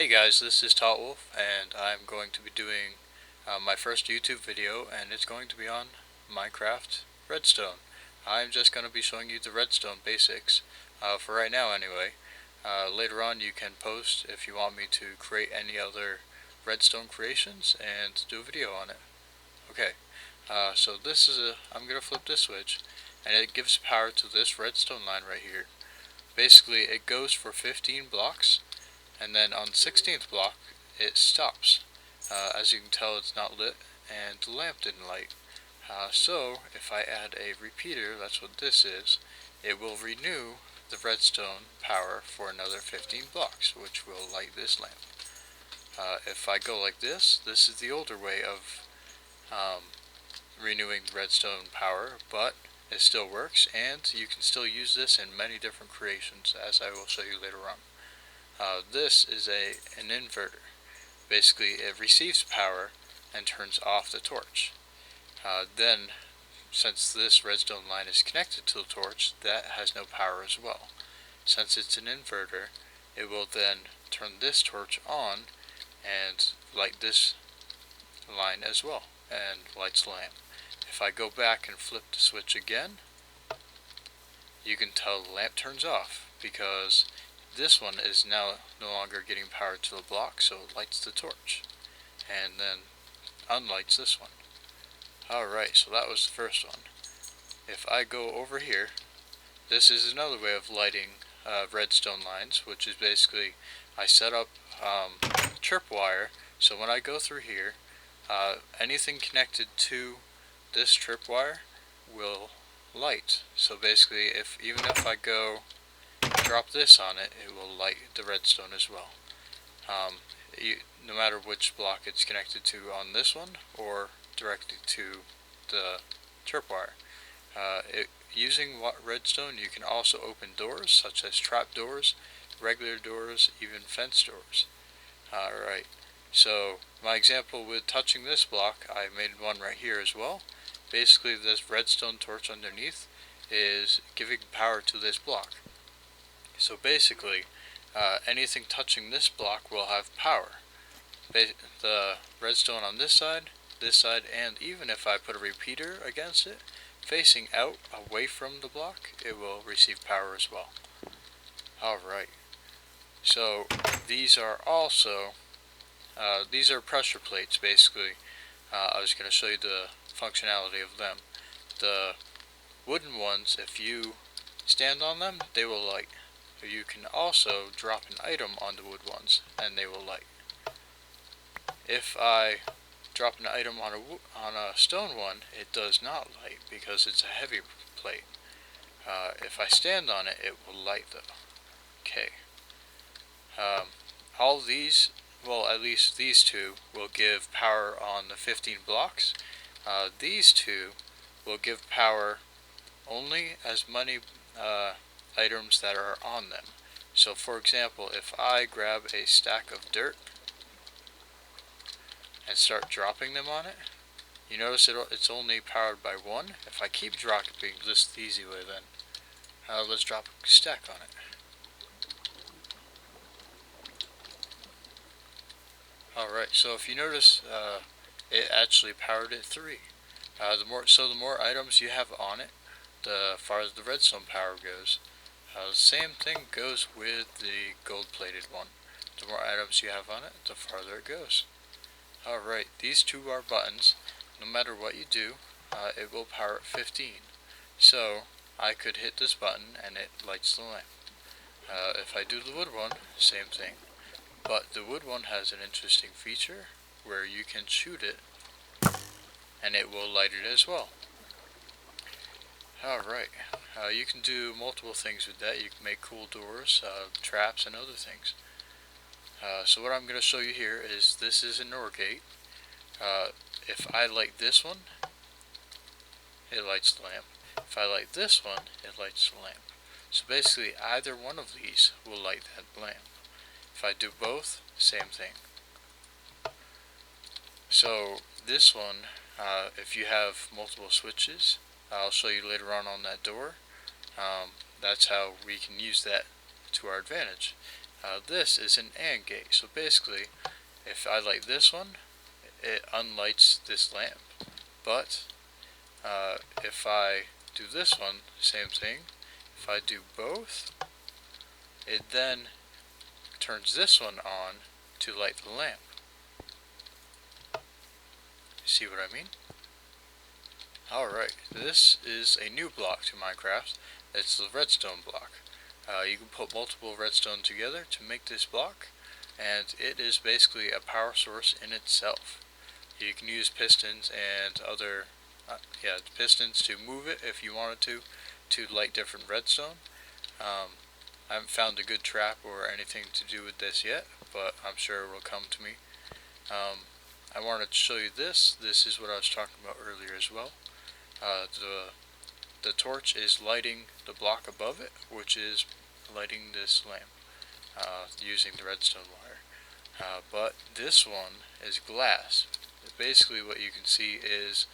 Hey guys, this is TautWolf, and I'm going to be doing my first YouTube video, and it's going to be on Minecraft Redstone. I'm just going to be showing you the Redstone basics, for right now anyway. Later on you can post if you want me to create any other Redstone creations and do a video on it. Okay, so I'm going to flip this switch, and it gives power to this redstone line right here. Basically, it goes for 15 blocks, and then on the 16th block it stops. As you can tell, it's not lit and the lamp didn't light. So if I add a repeater, that's what this is, it will renew the redstone power for another 15 blocks, which will light this lamp. If I go like this is the older way of renewing redstone power, but it still works, and you can still use this in many different creations, as I will show you later on. This is an inverter. Basically, it receives power and turns off the torch. Then, since this redstone line is connected to the torch, that has no power as well. Since it's an inverter, it will then turn this torch on and light this line as well, and lights the lamp. If I go back and flip the switch again, you can tell the lamp turns off, because this one is now no longer getting power to the block, so it lights the torch, and then unlights this one. Alright, so that was the first one. If I go over here, this is another way of lighting redstone lines, which is basically, I set up tripwire, so when I go through here, anything connected to this tripwire will light. So basically, even if I go drop this on it, it will light the redstone as well. No matter which block it's connected to on this one, or directly to the tripwire. Using redstone, you can also open doors, such as trap doors, regular doors, even fence doors. Alright, so my example with touching this block, I made one right here as well. Basically, this redstone torch underneath is giving power to this block. So basically, anything touching this block will have power. The redstone on this side, and even if I put a repeater against it, facing out away from the block, it will receive power as well. Alright, so these are also, these are pressure plates basically. I was going to show you the functionality of them. The wooden ones, if you stand on them, they will light. You can also drop an item on the wood ones, and they will light. If I drop an item on a stone one, it does not light because it's a heavy plate. If I stand on it, it will light though. Okay. All these, well, at least these two, will give power on the 15 blocks. These two will give power only as many items that are on them. So for example, if I grab a stack of dirt and start dropping them on it, you notice it's only powered by one. If I keep dropping this the easy way, then let's drop a stack on it. Alright, so if you notice, it actually powered it 3. The more items you have on it, the farther the redstone power goes. The same thing goes with the gold-plated one. The more items you have on it, the farther it goes. Alright, these two are buttons. No matter what you do, it will power at 15. So, I could hit this button and it lights the lamp. If I do the wood one, same thing. But the wood one has an interesting feature where you can shoot it and it will light it as well. Alright, you can do multiple things with that. You can make cool doors, traps, and other things. So what I'm going to show you here is, this is an OR gate. If I light this one, it lights the lamp. If I light this one, it lights the lamp. So basically, either one of these will light that lamp. If I do both, same thing. So this one, if you have multiple switches, I'll show you later on that door. That's how we can use that to our advantage. This is an AND gate, so basically if I light this one, it unlights this lamp. But if I do this one, same thing. If I do both, it then turns this one on to light the lamp. See what I mean? Alright, this is a new block to Minecraft. It's the redstone block. You can put multiple redstone together to make this block, and it is basically a power source in itself. You can use pistons and other pistons to move it if you wanted to light different redstone. I haven't found a good trap or anything to do with this yet, but I'm sure it will come to me. I wanted to show you this. This is what I was talking about earlier as well. The torch is lighting the block above it, which is lighting this lamp using the redstone wire. But this one is glass. Basically what you can see is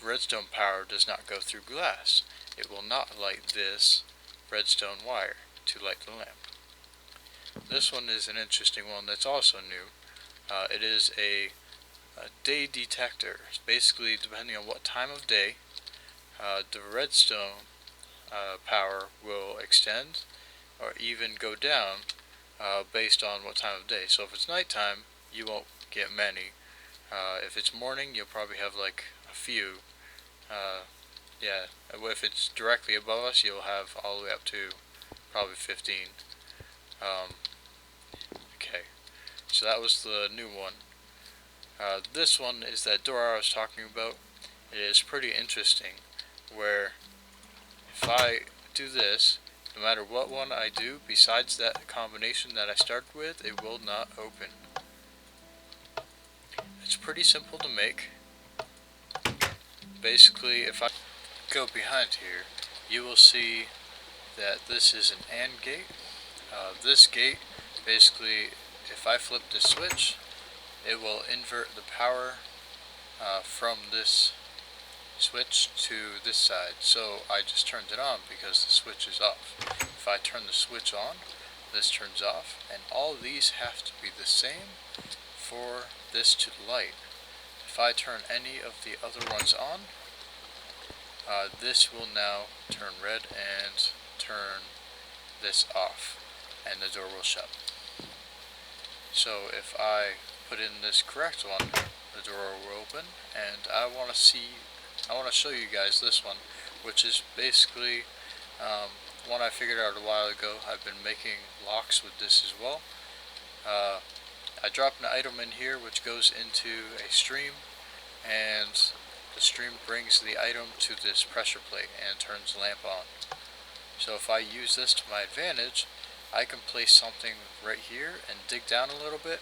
redstone power does not go through glass. It will not light this redstone wire to light the lamp. This one is an interesting one that's also new. It is a day detector. Basically, depending on what time of day, the redstone power will extend or even go down based on what time of day. So if it's nighttime, you won't get many. If it's morning, you'll probably have like a few. If it's directly above us, you'll have all the way up to probably 15. Okay, so that was the new one. This one is that door I was talking about. It is pretty interesting, where if I do this, no matter what one I do, besides that combination that I started with, it will not open. It's pretty simple to make. Basically, if I go behind here, you will see that this is an AND gate. This gate, basically, if I flip the switch, it will invert the power from this switch to this side. So I just turned it on because the switch is off. If I turn the switch on, this turns off, and all these have to be the same for this to light. If I turn any of the other ones on, this will now turn red and turn this off, and the door will shut. So if I put in this correct one, the door will open, and I want to show you guys this one, which is basically one I figured out a while ago. I've been making locks with this as well. I dropped an item in here which goes into a stream, and the stream brings the item to this pressure plate and turns the lamp on. So if I use this to my advantage, I can place something right here and dig down a little bit,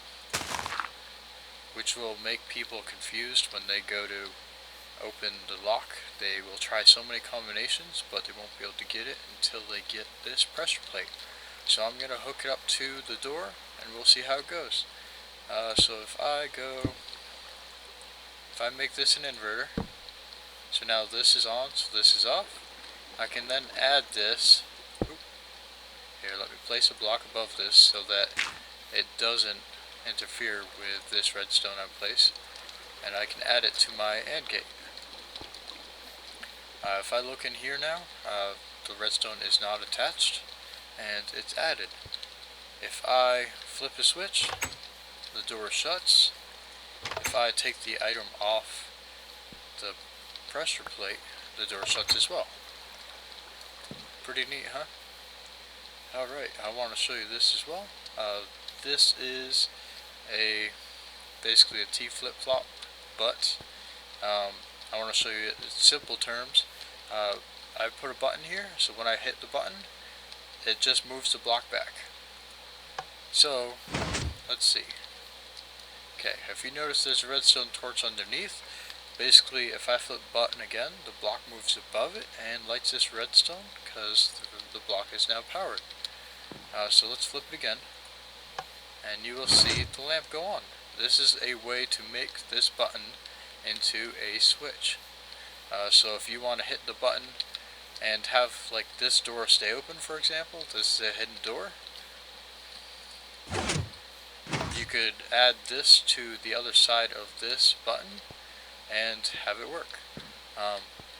which will make people confused when they go to open the lock. They will try so many combinations, but they won't be able to get it until they get this pressure plate. So I'm going to hook it up to the door, and we'll see how it goes. So if I make this an inverter, so now this is on, so this is off, I can then add this. Here, let me place a block above this so that it doesn't interfere with this redstone I place, and I can add it to my AND gate. If I look in here now, the redstone is not attached, and it's added. If I flip a switch, the door shuts. If I take the item off the pressure plate, the door shuts as well. Pretty neat, huh? Alright, I want to show you this as well. This is basically a T flip-flop, but I want to show you it in simple terms. I put a button here, so when I hit the button, it just moves the block back. So, let's see. Okay, if you notice there's a redstone torch underneath, basically if I flip the button again, the block moves above it and lights this redstone because the block is now powered. So let's flip it again, and you will see the lamp go on. This is a way to make this button into a switch. So if you want to hit the button and have like this door stay open, for example, this is a hidden door. could add this to the other side of this button and have it work.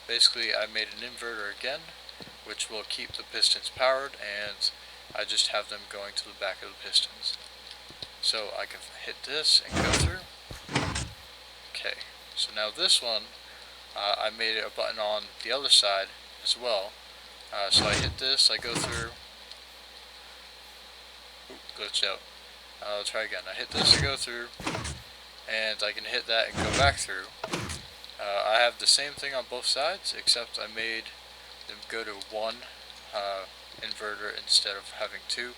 Basically, I made an inverter again, which will keep the pistons powered, and I just have them going to the back of the pistons. So I can hit this and go through. Okay, so now this one, I made a button on the other side as well. So I hit this, I go through. Oop, glitched out. I'll try again. I hit this to go through, and I can hit that and go back through. I have the same thing on both sides, except I made them go to one inverter instead of having two.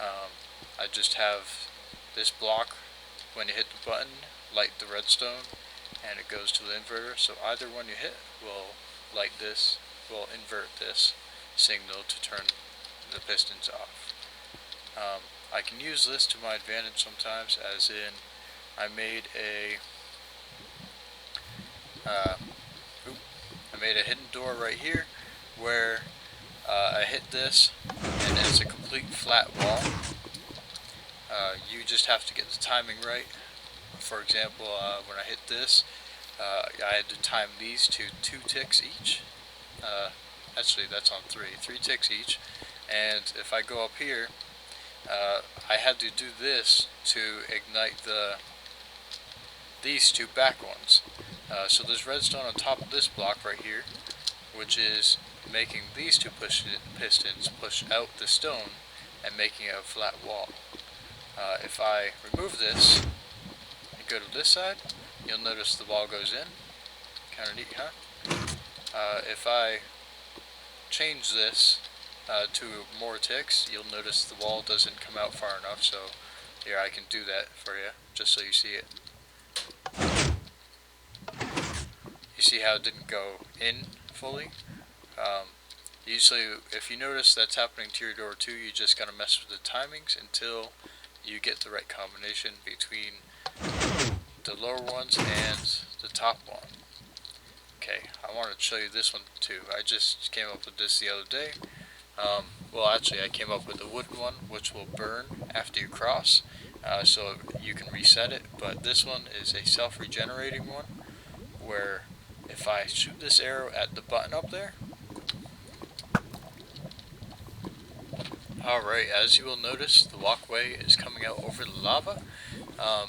I just have this block, when you hit the button, light the redstone, and it goes to the inverter. So either one you hit will light this, will invert this signal to turn the pistons off. I can use this to my advantage sometimes, as in I made a hidden door right here where I hit this and it's a complete flat wall. You just have to get the timing right. For example, when I hit this, I had to time these to 2 ticks each. Actually, that's on 3 ticks each. And if I go up here, I had to do this to ignite these 2 back ones. So there's redstone on top of this block right here, which is making these 2 pistons push out the stone and making it a flat wall. If I remove this and go to this side, you'll notice the wall goes in. Kinda neat, huh? If I change this to more ticks, you'll notice the wall doesn't come out far enough. So here, I can do that for you, just so you see it. You see how it didn't go in fully? Usually, if you notice that's happening to your door too, you just gotta mess with the timings until you get the right combination between the lower ones and the top one. Okay, I wanted to show you this one too. I just came up with this the other day. Well, actually, I came up with a wooden one, which will burn after you cross, so you can reset it. But this one is a self-regenerating one, where if I shoot this arrow at the button up there, alright, as you will notice, the walkway is coming out over the lava.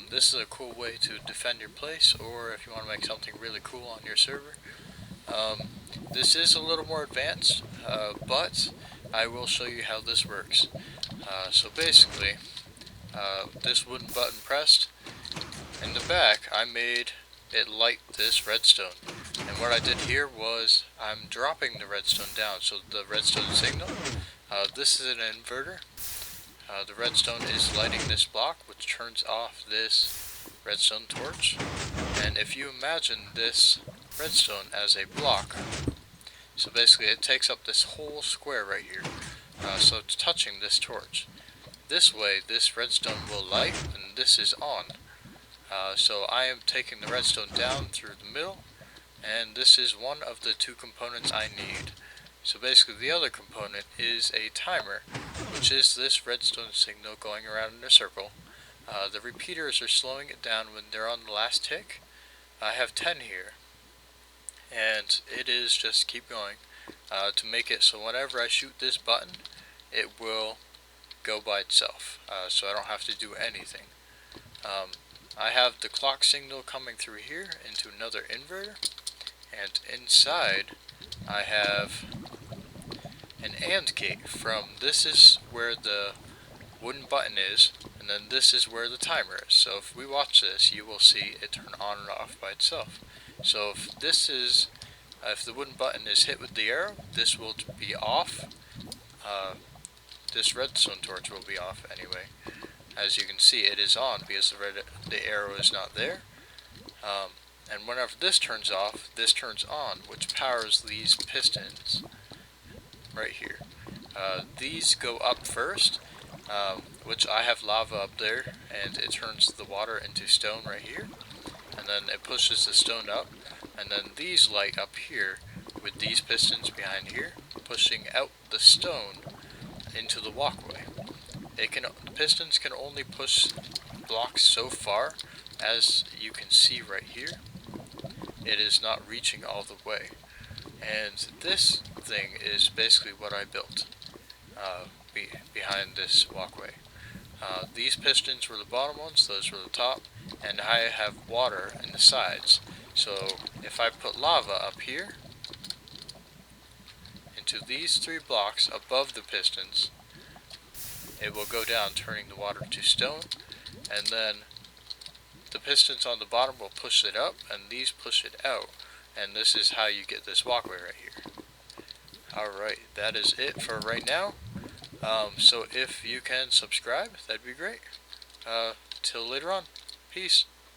This is a cool way to defend your place, or if you want to make something really cool on your server. This is a little more advanced, but I will show you how this works. So basically, this wooden button pressed, in the back I made it light this redstone. And what I did here was I'm dropping the redstone down, so the redstone signal, this is an inverter. The redstone is lighting this block, which turns off this redstone torch. And if you imagine this redstone as a block, so basically it takes up this whole square right here, so it's touching this torch. This way this redstone will light and this is on. So I am taking the redstone down through the middle, and this is one of the 2 components I need. So basically the other component is a timer, which is this redstone signal going around in a circle. The repeaters are slowing it down when they're on the last tick. I have 10 here, and it is just keep going to make it so whenever I shoot this button, it will go by itself, so I don't have to do anything. I have the clock signal coming through here into another inverter, and inside I have an AND gate from this is where the wooden button is, and then this is where the timer is. So if we watch this, you will see it turn on and off by itself. So if this is, if the wooden button is hit with the arrow, this will be off. This redstone torch will be off anyway. As you can see, it is on because the arrow is not there. And whenever this turns off, this turns on, which powers these pistons right here. These go up first, which I have lava up there, and it turns the water into stone right here, and then it pushes the stone up, and then these light up here with these pistons behind here, pushing out the stone into the walkway. The pistons can only push block so far, as you can see right here, it is not reaching all the way. And this thing is basically what I built behind this walkway. These pistons were the bottom ones, those were the top, and I have water in the sides. So if I put lava up here into these 3 blocks above the pistons, it will go down, turning the water to stone, and then the pistons on the bottom will push it up, and these push it out, and this is how you get this walkway right here. Alright, that is it for right now. So if you can subscribe, that'd be great. Till later on. Peace.